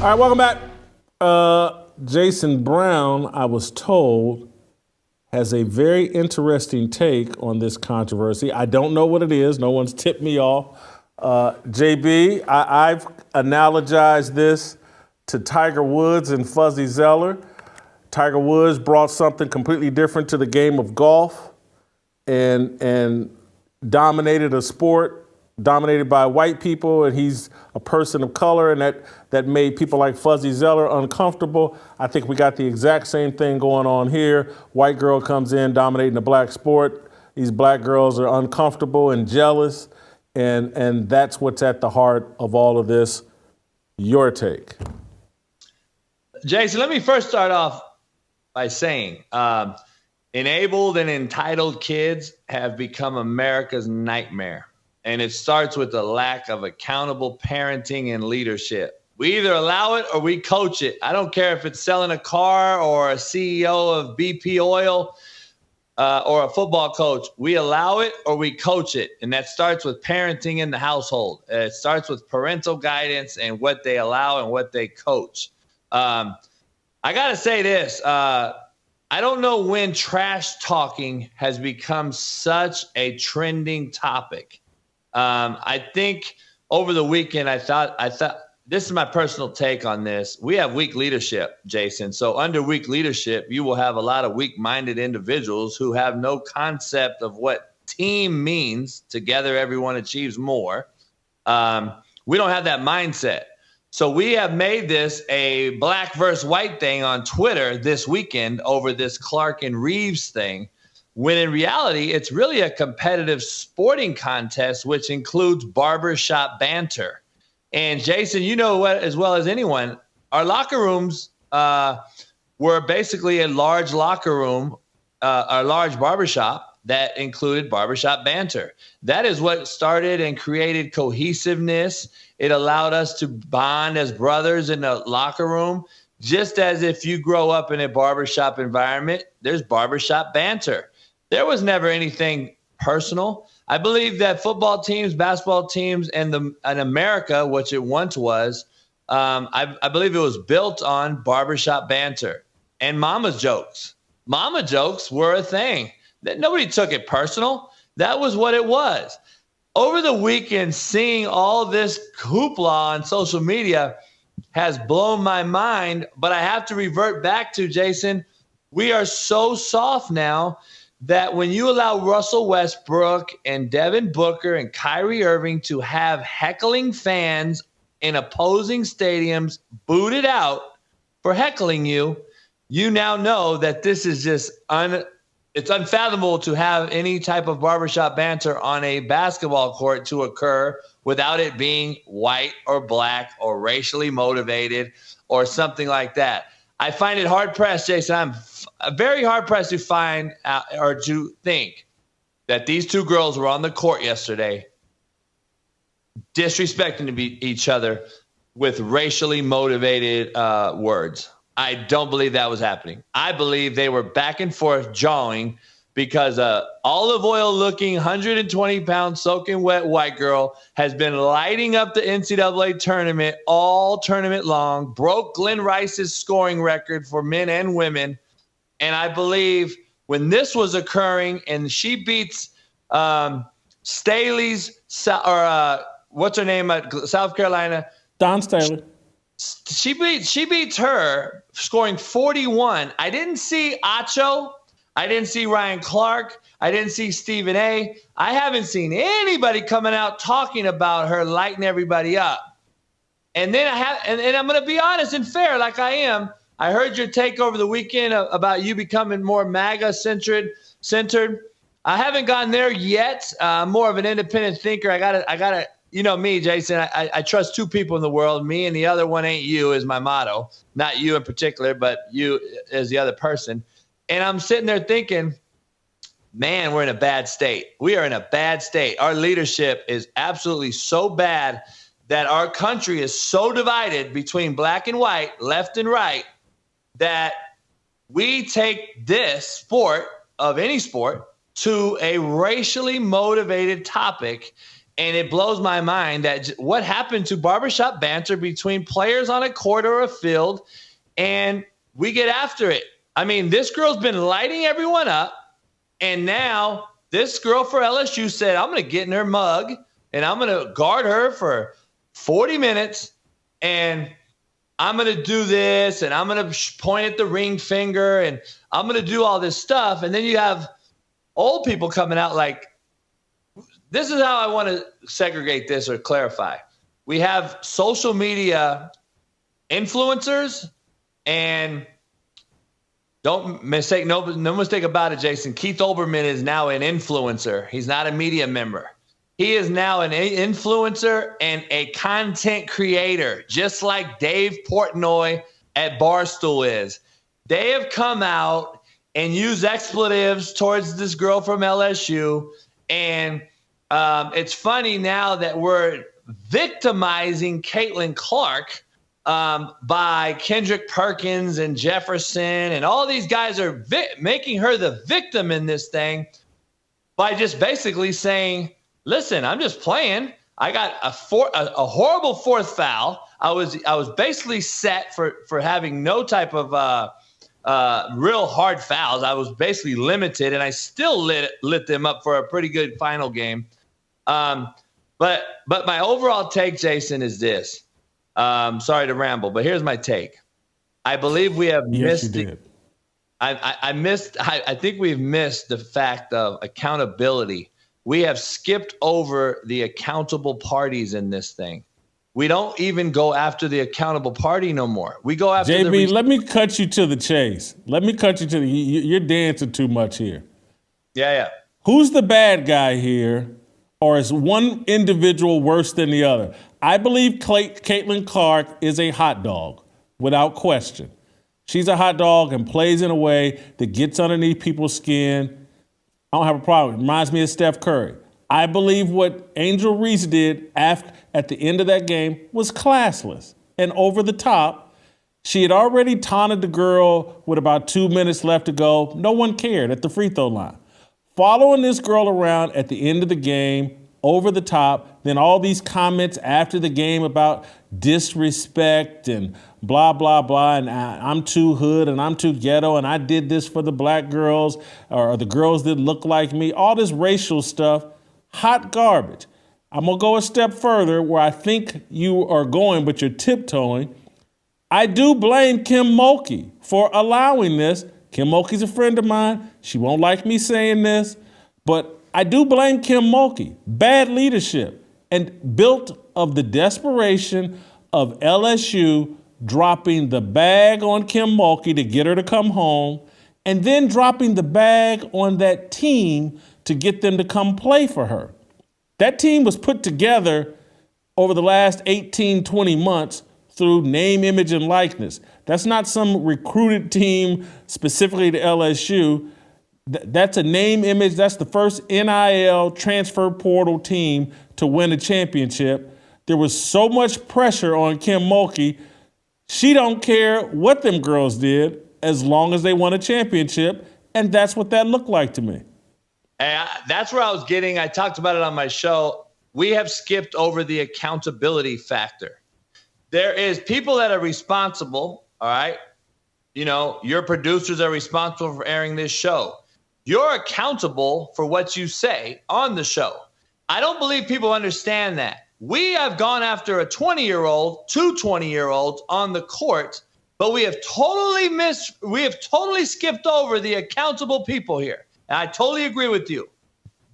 All right, welcome back. Jason Brown, I was told, has a very interesting take on this controversy. I don't know what it is. No one's tipped me off. JB, I've analogized this to Tiger Woods and Fuzzy Zeller. Tiger Woods brought something completely different to the game of golf and dominated a sport dominated by white people, and he's a person of color, and that made people like Fuzzy Zeller uncomfortable. I think we got the exact same thing going on here. White girl comes in dominating the black sport. These black girls are uncomfortable and jealous, and that's what's at the heart of all of this. Your take. Jason, let me first start off by saying enabled and entitled kids have become America's nightmare. And it starts with the lack of accountable parenting and leadership. We either allow it or we coach it. I don't care if it's selling a car or a CEO of BP Oil or a football coach. We allow it or we coach it. And that starts with parenting in the household. It starts with parental guidance and what they allow and what they coach. I got to say this. I don't know when trash talking has become such a trending topic. I think over the weekend, I thought this is my personal take on this. We have weak leadership, Jason. So under weak leadership, you will have a lot of weak-minded individuals who have no concept of what team means. Together, everyone achieves more. We don't have that mindset. So we have made this a black versus white thing on Twitter this weekend over this Clark and Reeves thing, when in reality, it's really a competitive sporting contest, which includes barbershop banter. And Jason, you know what, as well as anyone, our locker rooms were basically a large locker room, a large barbershop that included barbershop banter. That is what started and created cohesiveness. It allowed us to bond as brothers in the locker room. Just as if you grow up in a barbershop environment, there's barbershop banter. There was never anything personal. I believe that football teams, basketball teams, and America, which it once was, I believe it was built on barbershop banter and mama jokes. Mama jokes were a thing. That nobody took it personal. That was what it was. Over the weekend, seeing all this hoopla on social media has blown my mind, but I have to revert back to, Jason, we are so soft now that when you allow Russell Westbrook and Devin Booker and Kyrie Irving to have heckling fans in opposing stadiums booted out for heckling you, you now know that this is just it's unfathomable to have any type of barbershop banter on a basketball court to occur without it being white or black or racially motivated or something like that. I find it hard-pressed, Jason. I'm very hard-pressed to find or to think that these two girls were on the court yesterday disrespecting each other with racially motivated words. I don't believe that was happening. I believe they were back and forth jawing because olive oil-looking, 120-pound soaking wet white girl has been lighting up the NCAA tournament all tournament long, broke Glenn Rice's scoring record for men and women. And I believe when this was occurring and she beats Staley's, or what's her name at South Carolina? Don Staley. She beats her, scoring 41. I didn't see Acho. I didn't see Ryan Clark. I didn't see Stephen A. I haven't seen anybody coming out talking about her lighting everybody up. And then and I'm going to be honest and fair like I am. I heard your take over the weekend about you becoming more MAGA-centered. I haven't gotten there yet. I'm more of an independent thinker. I gotta. You know me, Jason. I trust two people in the world. Me and the other one ain't you is my motto. Not you in particular, but you as the other person. And I'm sitting there thinking, man, we're in a bad state. We are in a bad state. Our leadership is absolutely so bad that our country is so divided between black and white, left and right, that we take this sport of any sport to a racially motivated topic. And it blows my mind that what happened to barbershop banter between players on a court or a field, and we get after it. I mean, this girl's been lighting everyone up, and now this girl for LSU said, I'm going to get in her mug, and I'm going to guard her for 40 minutes, and I'm going to do this, and I'm going to point at the ring finger, and I'm going to do all this stuff. And then you have old people coming out like, this is how I want to segregate this or clarify. We have social media influencers, and no mistake about it, Jason. Keith Olbermann is now an influencer. He's not a media member. He is now an influencer and a content creator, just like Dave Portnoy at Barstool is. They have come out and used expletives towards this girl from LSU, and it's funny now that we're victimizing Caitlin Clark by Kendrick Perkins and Jefferson, and all these guys are making her the victim in this thing by just basically saying, listen, I'm just playing. I got a horrible fourth foul. I was basically set for having no type of real hard fouls. I was basically limited, and I still lit them up for a pretty good final game. But my overall take, Jason, is this. Sorry to ramble, but here's my take. I believe we have missed. I think we've missed the fact of accountability. We have skipped over the accountable parties in this thing. We don't even go after the accountable party no more. We go after JB, let me cut you to the chase. You're dancing too much here. Yeah. Who's the bad guy here? Or is one individual worse than the other? I believe Caitlin Clark is a hot dog, without question. She's a hot dog and plays in a way that gets underneath people's skin. I don't have a problem. It reminds me of Steph Curry. I believe what Angel Reese did at the end of that game was classless and over the top. She had already taunted the girl with about 2 minutes left to go. No one cared at the free throw line. Following this girl around at the end of the game, over the top, then all these comments after the game about disrespect and blah, blah, blah, and I'm too hood and I'm too ghetto and I did this for the black girls or the girls that look like me, all this racial stuff, hot garbage. I'm going to go a step further where I think you are going, but you're tiptoeing. I do blame Kim Mulkey for allowing this. Kim Mulkey's a friend of mine. She won't like me saying this, but I do blame Kim Mulkey. Bad leadership and built of the desperation of LSU dropping the bag on Kim Mulkey to get her to come home and then dropping the bag on that team to get them to come play for her. That team was put together over the last 18, 20 months through name, image, and likeness. That's not some recruited team specifically to LSU. That's a name, image. That's the first NIL transfer portal team to win a championship. There was so much pressure on Kim Mulkey. She don't care what them girls did as long as they won a championship, and that's what that looked like to me. And that's where I was getting. I talked about it on my show. We have skipped over the accountability factor. There is people that are responsible, all right? You know, your producers are responsible for airing this show. You're accountable for what you say on the show. I don't believe people understand that. We have gone after a 20-year-old, two 20-year-olds on the court, but we have totally skipped over the accountable people here. And I totally agree with you.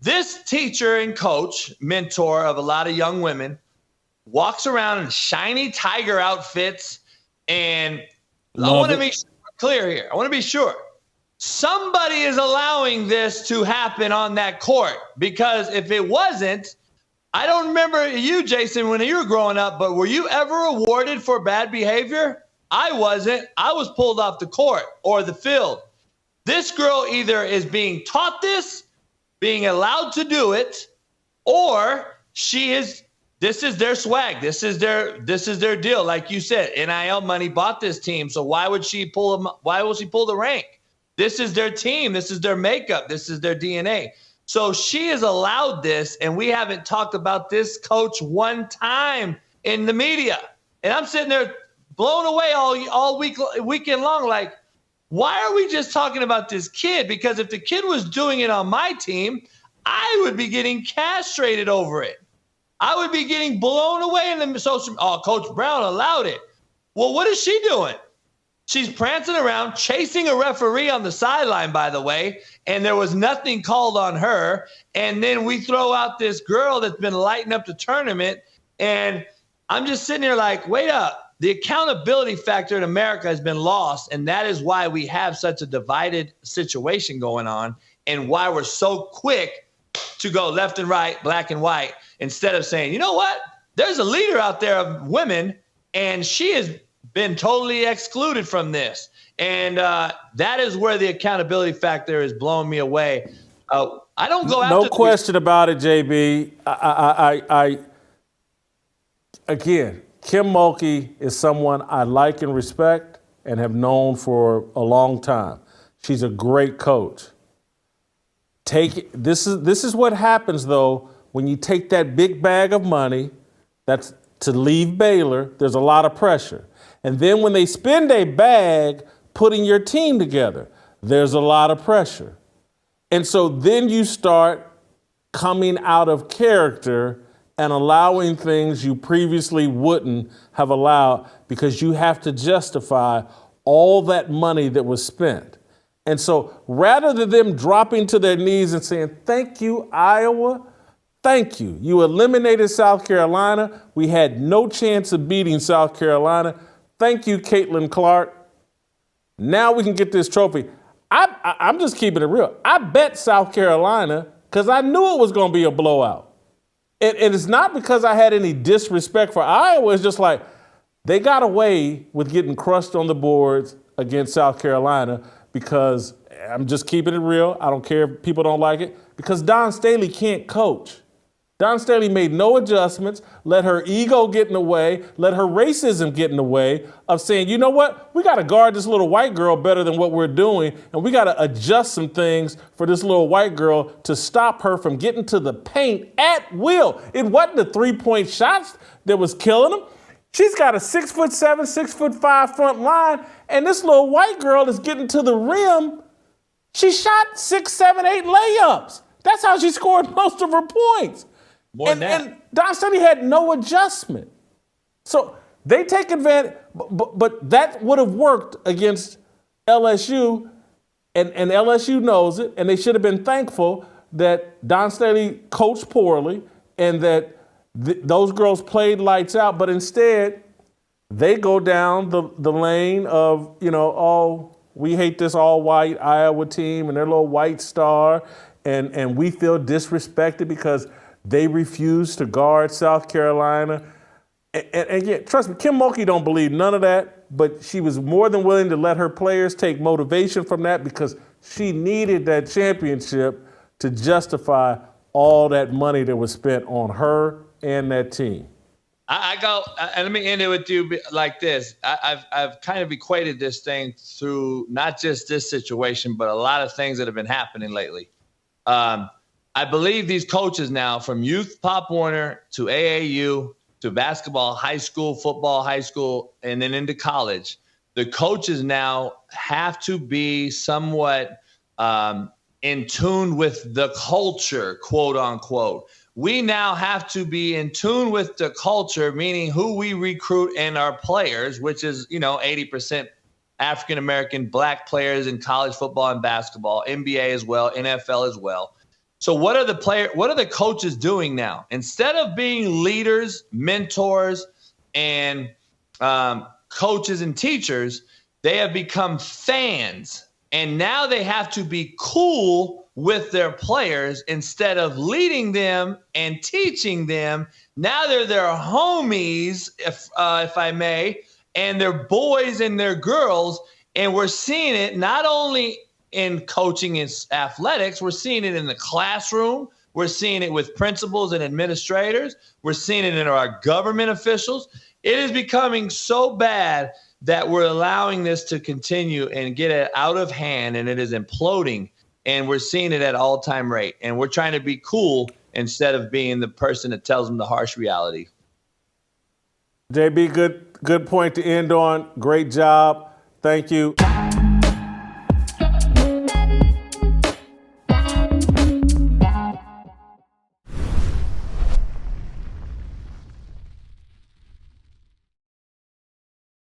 This teacher and coach, mentor of a lot of young women, walks around in shiny tiger outfits, and I want to be clear here. I want to be sure. Somebody is allowing this to happen on that court, because if it wasn't, I don't remember you, Jason, when you were growing up, but were you ever awarded for bad behavior? I wasn't. I was pulled off the court or the field. This girl either is being taught this, being allowed to do it, or this is their swag. This is their deal. Like you said, NIL money bought this team. So why will she pull the rank? This is their team. This is their makeup. This is their DNA. So she has allowed this, and we haven't talked about this coach one time in the media. And I'm sitting there blown away all weekend long, like, why are we just talking about this kid? Because if the kid was doing it on my team, I would be getting castrated over it. I would be getting blown away in the social. Oh, Coach Brown allowed it. Well, what is she doing? She's prancing around, chasing a referee on the sideline, by the way, and there was nothing called on her. And then we throw out this girl that's been lighting up the tournament, and I'm just sitting here like, wait up. The accountability factor in America has been lost, and that is why we have such a divided situation going on and why we're so quick to go left and right, black and white, instead of saying, you know what? There's a leader out there of women, and she has been totally excluded from this. And that is where the accountability factor is blowing me away. I don't go after. No question about it, JB. Again, Kim Mulkey is someone I like and respect and have known for a long time. She's a great coach. This is what happens, though, when you take that big bag of money that's to leave Baylor. There's a lot of pressure. And then when they spend a bag putting your team together, there's a lot of pressure. And so then you start coming out of character and allowing things you previously wouldn't have allowed because you have to justify all that money that was spent. And so rather than them dropping to their knees and saying, thank you, Iowa, thank you. You eliminated South Carolina. We had no chance of beating South Carolina. Thank you, Caitlin Clark. Now we can get this trophy. I'm just keeping it real. I bet South Carolina because I knew it was going to be a blowout. And it's not because I had any disrespect for Iowa. It's just like they got away with getting crushed on the boards against South Carolina because I'm just keeping it real. I don't care if people don't like it because Don Staley can't coach. Don Staley made no adjustments, let her ego get in the way, let her racism get in the way of saying, you know what, we got to guard this little white girl better than what we're doing, and we got to adjust some things for this little white girl to stop her from getting to the paint at will. It wasn't the three-point shots that was killing them. She's got a 6'7", 6'5" front line, and this little white girl is getting to the rim. She shot 6, 7, 8 layups. That's how she scored most of her points. And Don Staley had no adjustment. So they take advantage, but that would have worked against LSU, and LSU knows it, and they should have been thankful that Don Staley coached poorly and that those girls played lights out, but instead they go down the lane of, we hate this all-white Iowa team and their little white star, and we feel disrespected because they refuse to guard South Carolina. And yet, trust me, Kim Mulkey don't believe none of that, but she was more than willing to let her players take motivation from that because she needed that championship to justify all that money that was spent on her and that team. And let me end it with you like this. I've kind of equated this thing through not just this situation, but a lot of things that have been happening lately. I believe these coaches now, from youth Pop Warner to AAU to basketball, high school, football, high school, and then into college, the coaches now have to be somewhat in tune with the culture, quote unquote. We now have to be in tune with the culture, meaning who we recruit and our players, which is, 80% African-American black players in college football and basketball, NBA as well, NFL as well. So what are the coaches doing now? Instead of being leaders, mentors, and coaches and teachers, they have become fans. And now they have to be cool with their players instead of leading them and teaching them. Now they're their homies, if I may, and their boys and their girls. And we're seeing it not only in coaching and athletics, we're seeing it in the classroom. We're seeing it with principals and administrators. We're seeing it in our government officials. It is becoming so bad that we're allowing this to continue and get it out of hand, and it is imploding. And we're seeing it at all-time rate. And we're trying to be cool instead of being the person that tells them the harsh reality. JB, good point to end on. Great job. Thank you.